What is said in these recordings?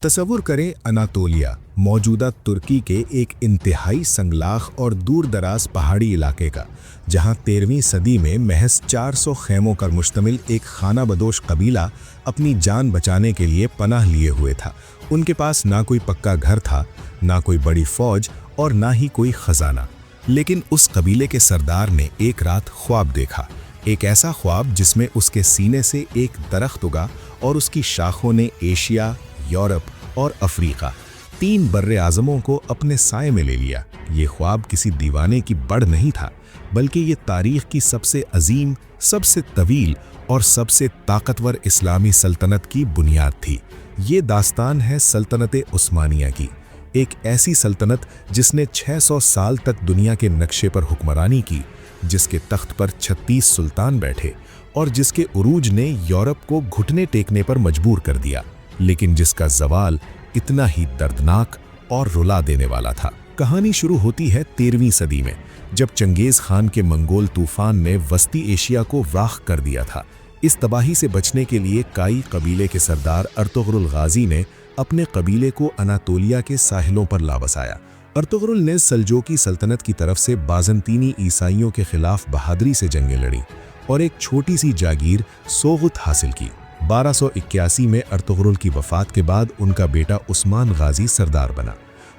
तसव्वुर करें अनातोलिया मौजूदा तुर्की के एक इंतहाई संगलाख और दूर दराज पहाड़ी इलाके का, जहां 13वीं सदी में महज 400 खेमों पर मुश्तमिल एक खाना बदोश कबीला अपनी जान बचाने के लिए पनाह लिए हुए था। उनके पास ना कोई पक्का घर था, ना कोई बड़ी फौज और ना ही कोई खजाना। लेकिन उस कबीले के सरदार ने एक रात ख्वाब देखा, एक ऐसा ख्वाब जिसमें उसके सीने से एक दरख्त उगा और उसकी शाखों ने एशिया, यूरोप और अफ्रीका 3 बर्रे आज़मों को अपने साए में ले लिया। ये ख्वाब किसी दीवाने की बढ़ नहीं था, बल्कि ये तारीख की सबसे अजीम, सबसे तवील और सबसे ताकतवर इस्लामी सल्तनत की बुनियाद थी। ये दास्तान है सल्तनत उस्मानिया की, एक ऐसी सल्तनत जिसने 600 साल तक दुनिया के नक्शे पर हुक्मरानी की, जिसके तख्त पर 36 सुल्तान बैठे और जिसके उरूज ने यूरोप को घुटने टेकने पर मजबूर कर दिया, लेकिन जिसका ज़वाल इतना ही दर्दनाक और रुला देने वाला था। कहानी शुरू होती है 13वीं सदी में, जब चंगेज़ खान के मंगोल तूफान ने वस्ती एशिया को राख कर दिया था। इस तबाही से बचने के लिए काई कबीले के सरदार अर्तुगरुल गाजी ने अपने कबीले को अनातोलिया के साहिलों पर ला बसाया। अर्तुगरुल ने सल्जोकी सल्तनत की तरफ से बाज़ंतीनी ईसाइयों के खिलाफ बहादुरी से जंगें लड़ी और एक छोटी सी जागीर सोगुत हासिल की। 1281 में अर्तुगरुल की वफ़ात के बाद उनका बेटा उस्मान गाजी सरदार बना।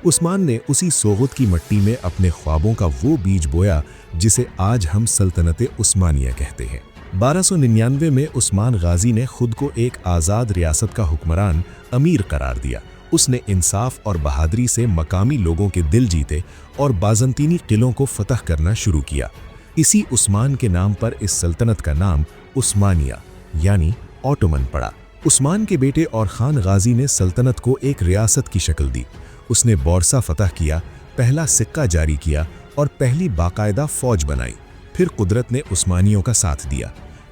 उस्मान ने उसी सोगुत की मिट्टी में अपने ख्वाबों का वो बीज बोया जिसे आज हम सल्तनत उस्मानिया कहते हैं। 1299 में उस्मान गाजी ने खुद को एक आज़ाद रियासत का हुक्मरान अमीर करार दिया। उसने इंसाफ और बहादुरी से मकामी लोगों के दिल जीते और बाज़ंतीनी किलों को फतह करना शुरू किया। इसी उस्मान के नाम पर इस सल्तनत का नाम उस्मानिया यानी ऑटोमन पड़ा। उस्मान के बेटे और खान गाजी ने सल्तनत को एक रियासत की शक्ल दी। उसने बोरसा फतह किया, पहला सिक्का जारी किया और पहली बाकायदा फौज बनाई। फिर कुदरत ने उस्मानियों का साथ दिया।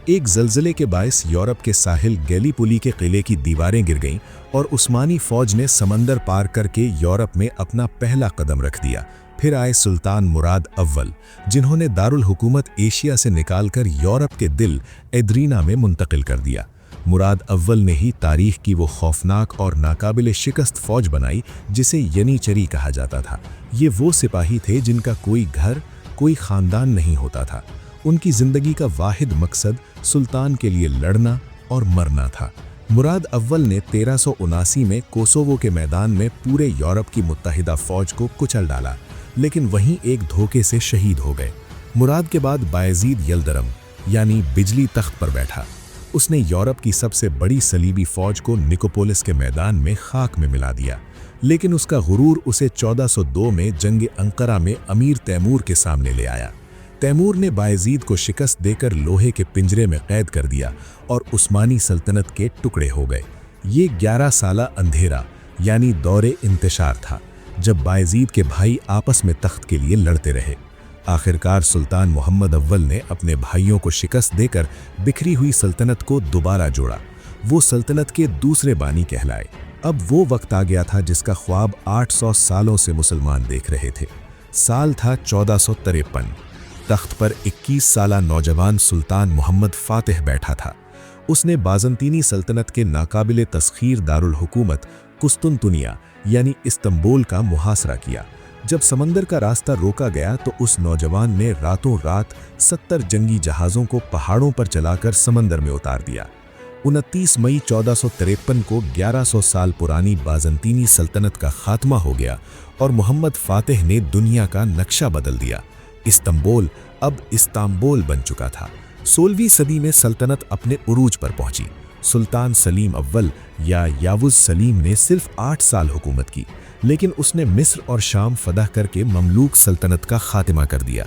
एक ज़लज़ले के बायस यूरोप के साहिल गैलीपुली के किले की दीवारें गिर गईं और उस्मानी फौज ने समंदर पार करके यूरोप में अपना पहला कदम रख दिया। फिर आए सुल्तान मुराद अव्वल, जिन्होंने दारुल हुकूमत एशिया से निकालकर यूरोप के दिल एद्रीना में मुंतकिल कर दिया। मुराद अव्वल ने ही तारीख की वो खौफनाक और नाकाबिल शिकस्त फौज बनाई जिसे यनीचरी कहा जाता था। ये वो सिपाही थे जिनका कोई घर, कोई ख़ानदान नहीं होता था। उनकी ज़िंदगी का वाहिद मकसद सुल्तान के लिए लड़ना और मरना था। मुराद अव्वल ने 1379 में कोसोवो के मैदान में पूरे यूरोप की मुत्तहिदा फ़ौज को कुचल डाला, लेकिन वहीं एक धोखे से शहीद हो गए। मुराद के बाद बायज़ीद यल्दरम यानी बिजली तख्त पर बैठा। उसने यूरोप की सबसे बड़ी सलीबी फ़ौज को निकोपोलिस के मैदान में खाक में मिला दिया, लेकिन उसका गुरूर उसे 1402 में जंग अंकरा में अमीर तैमूर के सामने ले आया। तैमूर ने बायज़ीद को शिकस्त देकर लोहे के पिंजरे में कैद कर दिया और उस्मानी सल्तनत के टुकड़े हो गए। ये 11 साला अंधेरा यानी दौरे इंतशार था, जब बायज़ीद के भाई आपस में तख्त के लिए लड़ते रहे। आखिरकार सुल्तान मोहम्मद अव्वल ने अपने भाइयों को शिकस्त देकर बिखरी हुई सल्तनत को दोबारा जोड़ा। वो सल्तनत के दूसरे बानी कहलाए। अब वो वक्त आ गया था जिसका ख्वाब 800 सालों से मुसलमान देख रहे थे। साल था 1453। तख्त पर 21 साला नौजवान सुल्तान मोहम्मद फातिह बैठा था। उसने बाज़ंतीनी सल्तनत के नाकाबिले तस्खीर दारुल हुकूमत कुस्तुनतुनिया यानी इस्तांबुल का मुहासरा किया। जब समंदर का रास्ता रोका गया तो उस नौजवान ने रातों रात 70 जंगी जहाज़ों को पहाड़ों पर चलाकर समंदर में उतार दिया। 29 मई 1453 को 1100 साल पुरानी बाज़ंतीनी सल्तनत का खात्मा हो गया और मोहम्मद फातिह ने दुनिया का नक्शा बदल दिया। इस्तांबुल अब इस्तांबुल बन चुका था। 16वीं सदी में सल्तनत अपने उरूज पर पहुंची। सुल्तान सलीम अव्वल या यावुज़ सलीम ने सिर्फ 8 साल हुकूमत की, लेकिन उसने मिस्र और शाम फतह करके ममलूक सल्तनत का खात्मा कर दिया।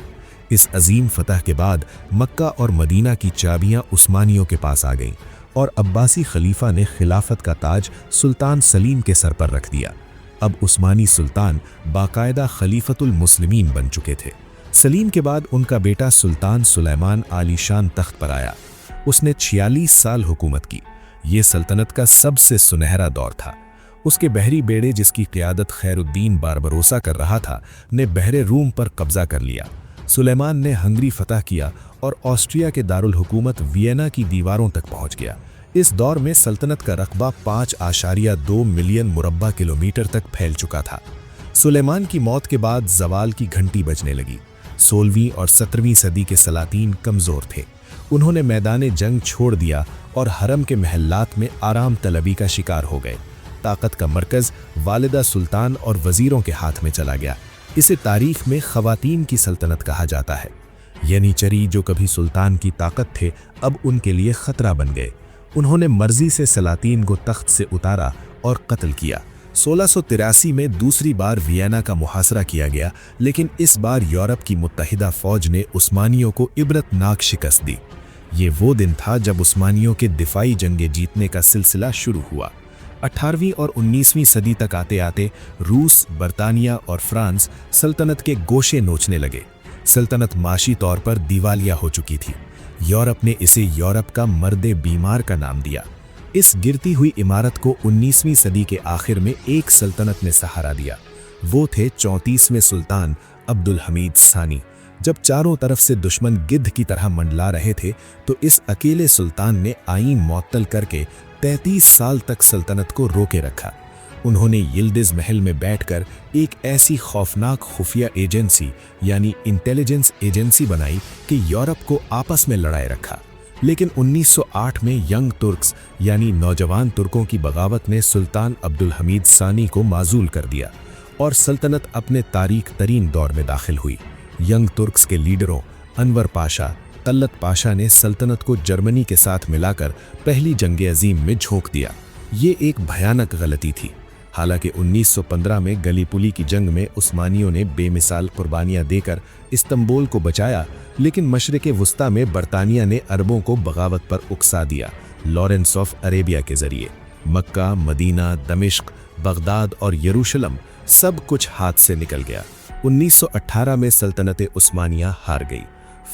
इस अजीम फतह के बाद मक्का और मदीना की चाबियां उस्मानियों के पास आ गईं और अब्बासी खलीफा ने खिलाफत का ताज सुल्तान सलीम के सर पर रख दिया। अब उस्मानी सुल्तान बाकायदा खलीफतुल मुस्लिमीन बन चुके थे। सलीम के बाद उनका बेटा सुल्तान सुलेमान आलीशान तख्त पर आया। उसने 46 साल हुकूमत की। ये सल्तनत का सबसे सुनहरा दौर था। उसके बहरी बेड़े, जिसकी क़ियादत खैरुद्दीन बारबरोसा कर रहा था, ने बहरे रूम पर कब्ज़ा कर लिया। सुलेमान ने हंगरी फतह किया और ऑस्ट्रिया के दारुल हुकूमत वियना की दीवारों तक पहुंच गया। इस दौर में सल्तनत का रकबा 5.2 मिलियन मुरब्बा किलोमीटर तक फैल चुका था। सुलेमान की मौत के बाद ज़वाल की घंटी बजने लगी। 16वीं और 17वीं सदी के सलातीन कमज़ोर थे। उन्होंने मैदान जंग छोड़ दिया और हरम के महल्लात में आराम तलबी का शिकार हो गए। ताकत का मरकज़ वालिदा सुल्तान और वज़ीरों के हाथ में चला गया। इसे तारीख में ख़वातीन की सल्तनत कहा जाता है। यनीचरी जो कभी सुल्तान की ताकत थे, अब उनके लिए ख़तरा बन गए। उन्होंने मर्जी से सलातीन को तख्त से उतारा और कत्ल किया। 1683 में दूसरी बार वियना का मुहासरा किया गया, लेकिन इस बार यूरोप की मुत्तहिदा फ़ौज ने उस्मानियों को इबरतनाक शिकस्त दी। ये वो दिन था जब उस्मानियों के दिफाई जंगे जीतने का सिलसिला शुरू हुआ। 18वीं और 19वीं सदी तक आते आते रूस, बरतानिया और फ्रांस सल्तनत के गोशे नोचने लगे। सल्तनत माशी तौर पर दिवालिया हो चुकी थी। यूरोप ने इसे यूरोप का मर्दे बीमार का नाम दिया। इस गिरती हुई इमारत को 19वीं सदी के आखिर में एक सल्तनत ने सहारा दिया। वो थे 34वें सुल्तान अब्दुल हमीद सानी। जब चारों तरफ से दुश्मन गिद्ध की तरह मंडला रहे थे, तो इस अकेले सुल्तान ने आईन मुअत्तल करके 33 साल तक सल्तनत को रोके रखा। उन्होंने यिल्दिज़ महल में बैठकर एक ऐसी खौफनाक खुफिया एजेंसी यानी इंटेलिजेंस एजेंसी बनाई कि यूरोप को आपस में लड़ाए रखा। लेकिन 1908 में यंग तुर्क्स यानी नौजवान तुर्कों की बगावत ने सुल्तान अब्दुल हमीद सानी को माजूल कर दिया और सल्तनत अपने तारीख तरीन दौर में दाखिल हुई। यंग तुर्क्स के लीडरों अनवर पाशा, तल्लत पाशा ने सल्तनत को जर्मनी के साथ मिलाकर पहली जंग अजीम में झोंक दिया। ये एक भयानक गलती थी। हालांकि 1915 में गलीपुली की जंग में उस्मानियों ने बेमिसाल कुर्बानियां देकर इस्तंबुल को बचाया, लेकिन मशरिक़ वुस्ता में बरतानिया ने अरबों को बगावत पर उकसा दिया। लॉरेंस ऑफ अरेबिया के जरिए मक्का, मदीना, दमिश्क, बगदाद और यरूशलम सब कुछ हाथ से निकल गया। 1918 में सल्तनत उस्मानिया हार गई।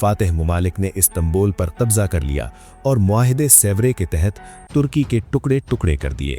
फातिह मुमालिक ने इस्तंबुल पर कब्जा कर लिया और मुआहिदे सेवरे के तहत तुर्की के टुकड़े टुकड़े कर दिए।